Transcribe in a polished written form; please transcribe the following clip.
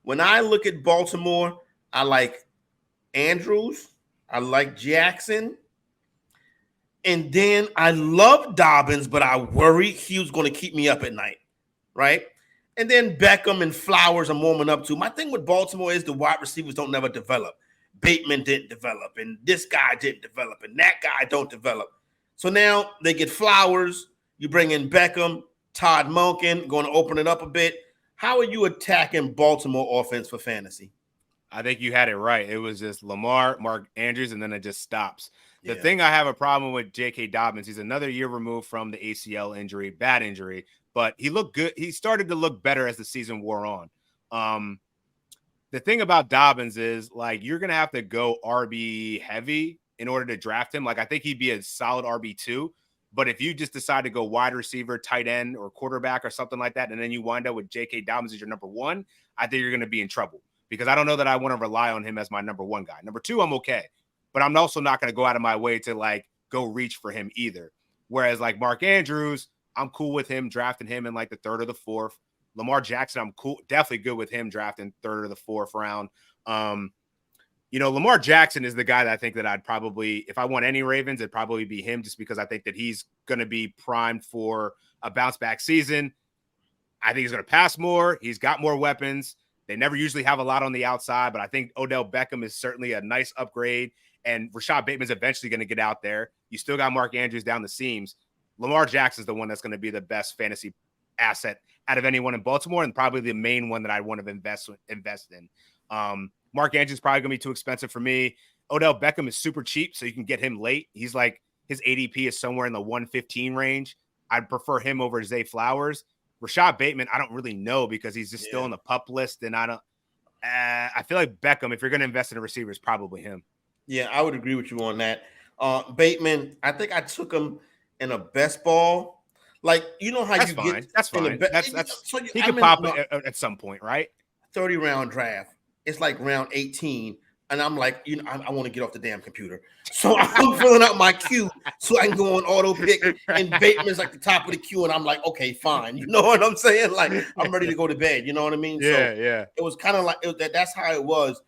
When I look at Baltimore, I like Andrews, I like Jackson, and then I love Dobbins, but I worry he was going to keep me up at night, right? And then Beckham and Flowers I'm warming up to. My thing with Baltimore is the wide receivers don't never develop. Bateman didn't develop, and this guy didn't develop, and that guy don't develop. So now they get Flowers. You bring in Beckham, Todd Monken, going to open it up a bit. How are you attacking Baltimore offense for fantasy? I think you had it right. It was just Lamar, Mark Andrews, and then it just stops. The Yeah. thing I have a problem with J.K. Dobbins, he's another year removed from the ACL injury, bad injury, but he looked good. He started to look better as the season wore on. The thing about Dobbins is like you're gonna have to go RB heavy in order to draft him. Like I think he'd be a solid RB2. But if you just decide to go wide receiver, tight end, or quarterback or something like that, and then you wind up with J.K. Dobbins as your number one, I think you're going to be in trouble because I don't know that I want to rely on him as my number one guy. Number two, I'm okay. But I'm also not going to go out of my way to like go reach for him either. Whereas like Mark Andrews, I'm cool with him drafting him in like the third or the fourth. Lamar Jackson, I'm cool, definitely good with him drafting third or the fourth round. Lamar Jackson is the guy that I think that I'd probably, if I want any Ravens, it'd probably be him just because I think that he's going to be primed for a bounce back season. I think he's going to pass more. He's got more weapons. They never usually have a lot on the outside, but I think Odell Beckham is certainly a nice upgrade. And Rashad Bateman's eventually going to get out there. You still got Mark Andrews down the seams. Lamar Jackson's the one that's going to be the best fantasy asset out of anyone in Baltimore and probably the main one that I want to invest in. Mark Andrews is probably going to be too expensive for me. Odell Beckham is super cheap, so you can get him late. He's like, his ADP is somewhere in the 115 range. I'd prefer him over Zay Flowers. Rashad Bateman, I don't really know because he's just still on the pup list, and I feel like Beckham, if you're going to invest in a receiver, is probably him. Yeah, I would agree with you on that. Bateman, I think I took him in a best ball. Like, you know how that's you fine. get That's fine. He could pop it at some point, right? 30-round draft. It's like round 18. And I'm like, I want to get off the damn computer. So I'm filling out my queue so I can go on auto pick. And Bateman's like the top of the queue. And I'm like, okay, fine. You know what I'm saying? Like, I'm ready to go to bed. You know what I mean? Yeah, so yeah. It was kind of like, that's how it was.